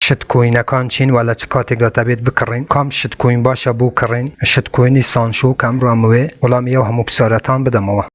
شت کۆینەکان چین و لە چ کاتێکدا دەبێت بکڕین کام شت کۆین باشە بۆ کڕین شت کۆینی سانشۆ کە ئەمڕۆ ئەمەوێ وەڵامی ئەو هەموو پرسیارەتان بدەمەوە.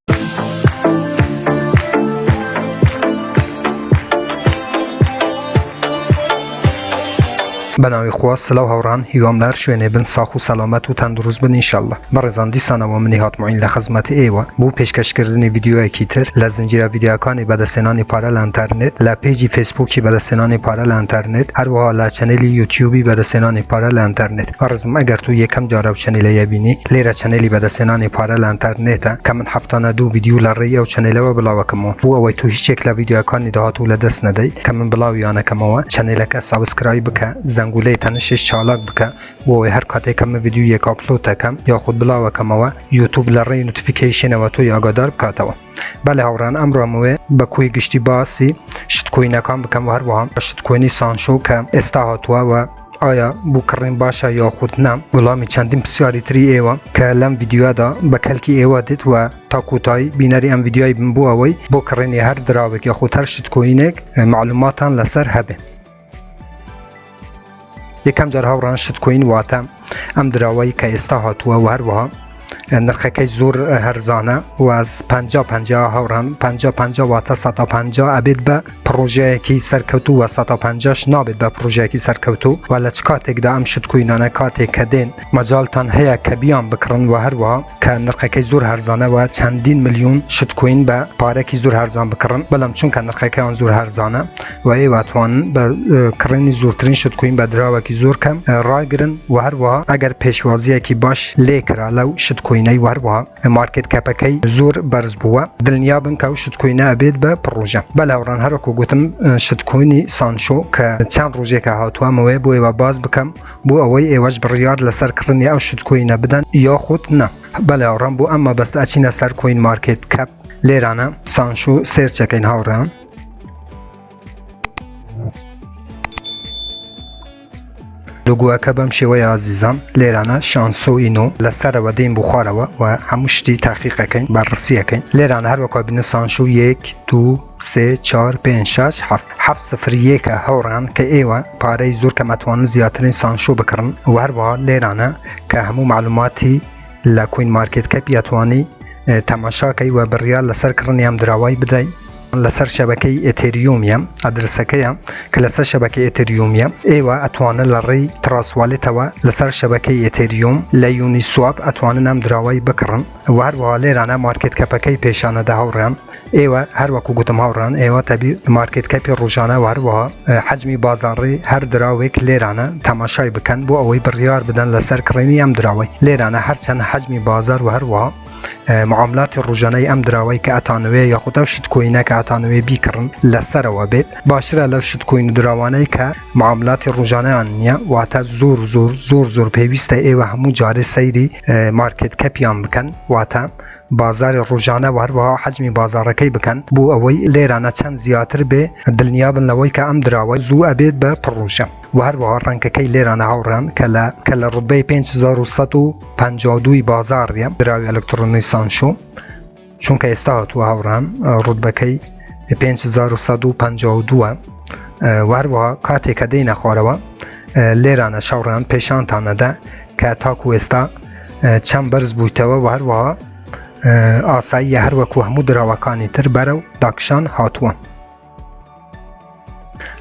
بەناوی خوا سڵاو هاوڕان هیوام لەر شوێنێ بن ساخ و سەلامەت و تەندروست بن ئینشەڵڵا. بەڕێزان دیسانەوە منی هاتمەوەین لە خزمەتی ئێوە بۆ پێشکەشکردنی ڤیدیوەیەکی تر لە زنجیرە ڤیدیۆکانی بەدەستێنانی پارە لە ئینتەرنێت لە پێیجی فەیسبووکی بەدەستێنانی پارە لە ئینتەرنێت هەروەها لە چەنێلی یوتیوبی بەدەستێنانی پارە لە ئینتەرنێت. بەڕێزم ئەگەر تو یەکەم جارە و چەنێلەیە بینی لێرە چەنێلی بەدەستێنانی پارە لە ئینتەرنێتە کە من هەفتانە 2 ڤیدیو لە ڕێی ئەو چەنێلەوە بڵاوەکەمەوە بۆ ئەوەی تو هیچێک لە ڤیدیۆکانی داهاتوو لە دەست نەدەیت کە من بڵاویانەکەمەوە چەنێلەکە سابسکرایب بکە زەنگولەی تەنشش چالاک بکە بۆ ئەوەی هەر کاتێکە من ڤیدیۆیەک ئاپلۆد دەکەم یاخود بڵاوەکەمەوە یوتیوب لە ڕێی نوتیفیکیشنەوە تۆی ئاگادار بکاتەوە. بەڵێ هاوڕان ئەمڕۆ ئەمەوێ بە کۆی گشتی باسی شت کۆینەکان بکەم و هەروەها شت کۆینی سانشۆ کە ئێستا هاتووە و ئایا بۆ کڕین باشە یاخود نە وەڵامی چەندین پرسیاری تری ئێوە کە لەم ڤیدیوەدا بە کەلکی ئێوە دیت و تا کۆتایی بینەری ئەم ڤیدیۆی بن بۆ ئەوەی بۆ کڕینی هەر دراوێک یاخود هەر شت کۆینێک معلوماتان لەسەر هەبێ. یەکەم جار هاوڕان شت کۆین واتە ئەم دراوەی کە ئێستا هاتووە و هەروەها نرخەکەی زۆر هەرزانە و از 50 هاوڕان 50 واتە 150 ئەبێت بە پرۆژەیەکی سەرکەوتوو و 150 نابێت بە پرۆژەیەکی سەرکەوتوو و لە چ کاتێکدا ئەم شت کۆینانە کاتێک کە دێن مەجاڵتان هەیە کە بیان بکڕن و هەروەها کە نرخەکەی زۆر هەرزانەوە چەندین ملیۆن شت کۆین بە پارێکی زۆر هەرزان بکڕن بەڵام چونکە نرخەکەیان زۆر هەرزانە و ئێوە توانن بە کڕینی زۆرترین شت کۆین بە دراوەکی زۆر کەم ڕایگرن و هەروەها ئەگەر پێشوازیەکی باش لێکرا لەو شت کۆینەی و هەروەها مارکێت کەپەکەی زۆر بەرز بووە دڵنیا بن کە ئەو شت کۆینە ئەبێت بە پرۆژە. بەڵێ هاوڕان هەروەکو گوتم شت کۆینی سانشۆ کە چەند ڕۆژێکە هاتووەمەوەی بۆ ئێوە باز بکەم بۆ ئەوەی ئێوەش بڕیار لەسەر کڕنی ئەو شت کۆینە بدەن یاخود نە. بەڵێ هاوڕان بۆ ئەمە بەستە ئەچینە سەر کۆین مارکێت کەپ لێرانە سانشۆ سێرچەکەین هاوڕان. لۆگۆەکە بەم شێوەیە ئازیزان لێرانە شانسۆئینۆ لەسەرەوە دێن بۆ خوارەوە و هەموو شتی تاقیقەکەین بەڕسیەکەین لێرانە هەروەکو بینە سانشۆ 1 2 3 4 5 6 7 0 هەوڕان کە ئێوە پارەی زۆر کە مەتوانن زیاترین سانشۆ بکڕن و هەروەها لێرانە کە هەموو معلوماتی لە کۆین مارکێت کەپ یاتوانی تەماشاکەی و بڕیار لەسەر کڕنی ئەم دراوای بدەین لەسەر شەبەکەی ئێتریۆمیە ئەدرسەکەیە کە لەسەر شەبەکەی ئێتریۆمیە ئێوە ئەتوانن لە ڕێی تراسوالێتەوە لەسەر شەبەکەی ئێتریۆم لە یونیسواب ئەتوانن ئەم دراوای بکڕن و هەروەها لێرانە مارکێت کەپەکەی پێشانەدا هاوڕان ئێوە هەروەکو گوتم هاوڕان ئێوە تەبی مارکێت کەپی ڕۆژانە و هەروەها حەجمی بازاڕی هەر دراوێک لێرانە تەماشای بکەن بۆ ئەوەی بڕیار بدەن لەسەر کڕینی ئەم دراوەی لێرانە هەرچەند حەجمی بازار و هەروەها معاملاتی ڕۆژانەی ئەم دراوەی کە ئەتانوێ یاخود ئەو شت کۆینە کە ئەتانوێ بیکڕن لەسەرەوە بێت باشترە لەو شت کۆین و دراوانەی کە معاملاتی ڕۆژانەیان نییە واتە زۆر پێویستە ئێوە هەموو جارێ سەیری مارکێت کەپیان بکەن واتە بازاری ڕۆژانە و هەروەها حەجمی بازارەکەی بکەن بۆ ئەوەی لێرانە چەند زیاتر بێ دڵنیا بن لەوەی کە ئەم دراوە زوو ئەبێت بە پڕۆژە و هەروەها ڕەنگەکەی لێرانە هاوڕان کە لە ڕوتبەی 5152 بازاڕیە دراوی ئەلکترۆنی سانشۆ چونکە ئێستا هاتووە هاوڕان ڕوتبەکەی 5152 و هەروەها کاتێککە دێنە خوارەوە لێرانە شەوڕان پێشانتانەدا کە تاکو ئێستا چەند بەرز بوویتەوە و هەروەها ئاساییە هەروەکو هەموو دراوەکانی تر بەرەو داکشان هاتووە.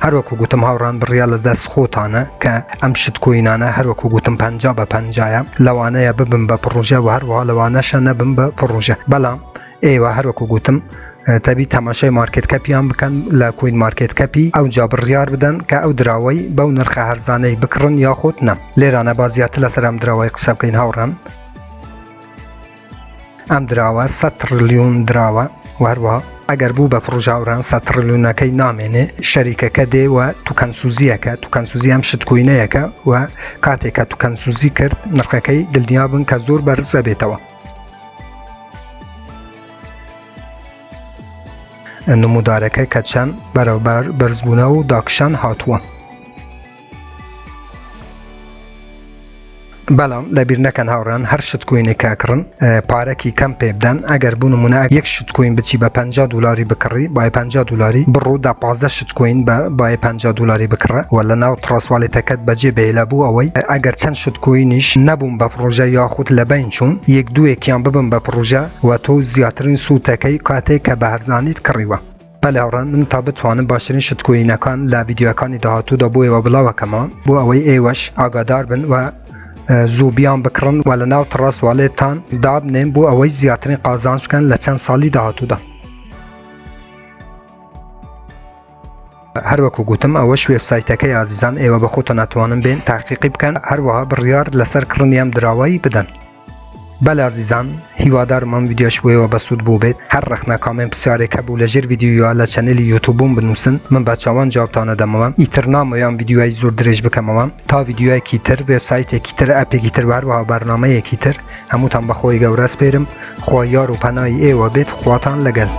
هەروەکو گوتم هاوڕان بڕیار لە دەست خۆتانە کە ئەم شت کۆینانە هەروەکو گوتم 50 بە 50 لەوانەیە ببن بە پڕۆژە و هەروەها لەوانەشە نەبن بە پڕۆژە بەڵام ئێوە هەروەکو گوتم تەبی تەماشای مارکێت کەپیان بکەن لە کۆین مارکێت کەپی ئەو جا بڕیار بدەن کە ئەو دراوەی بەو نرخە هەرزانەی بکڕن یاخود نە. لێرانە بازیاتر لەسەر ئەم دراوەی قسە بکەین هاوڕان. ئەم دراوە 100 تریلیۆن دراوە و هەروەها ئەگەر بوو بە پڕۆژاوڕان 100 تریلیۆنەکەی نامێنێ شەریکەکە دێ و توکەنسوزیەکە توکەنسوزی ئەم شت کۆینەیەکە و کاتێکە توکەنسوزی کرد نرخەکەی دڵنیا بن کە زۆر بەرزە بێتەوە. نمودارەکە کە چەند بەرەوبەر بەرزبوونە و داکشان هاتووە. بەڵام لەبیر نەکەن هاوڕێیان هەر شت کوینێکە کڕن پارەکی کەم پێ بدەن ئەگەر بوون نمونە یەک شت کوین بچی بە 50 دلاری بکڕی بای 50 دلاری بڕۆ دا 15 شت کوین بە بای 50 دلاری بکڕە و لە ناو ترانسواڵێتەکەت بەجێ بهێلە بوو ئەوەی ئەگەر چەند شت کوینیش نەبووم بە پرۆژە یاخود لە بین چوون یەک دووێکیان ببم بە پرۆژە و تۆ زیاترین سوودەکەی کاتێک کە بە هەرزانیت کڕیوە. بەڵێ هاوڕێیان من تا بتوانم باشترین شت کوینەکان لە ڤیدیوەکانی داهاتوودا بۆ ئێوە بڵاوەکەمەوە بۆ ئەوەی ئێوەش ئاگادار بن و زوو بیان بکڕن و لە ناو ترانسواڵێتتان دابنێن بۆ ئەوەی زیاترین قازانج بکەن لە چەند ساڵی داهاتوودا. هەروەکو گوتم ئەوەش وێبسایتەکەی ئازیزان ئێوە بە خۆتان ناتوانن بێن تاقیقی بکەن هەروەها بڕیار لەسەر کڕنی ئەم دراوایی بدەن. بەڵێ ئازیزان هیوادارم ئەم ڤیدیۆش بۆ ئێوە بەسوود بوو بێت هەر ڕەخنە کامنت پرسیارێک هەبوو لەژێر ڤیدیۆیە لە چەنێلی یوتیوبم بنووسن من بە چاوان جوابتانە دەمەوە ئیتر نامەوێ ڤیدیۆی زۆر درێژ بکەمەوە تا ڤیدیۆیەکی تر وێبسایتێکی تر ئەپێکی تر هەروەها بەرنامەیەکی تر هەمووتان بەخۆی گەورە سپێرم خوا یار و پەنای ئێوە بێت خواتان لەگەڵ.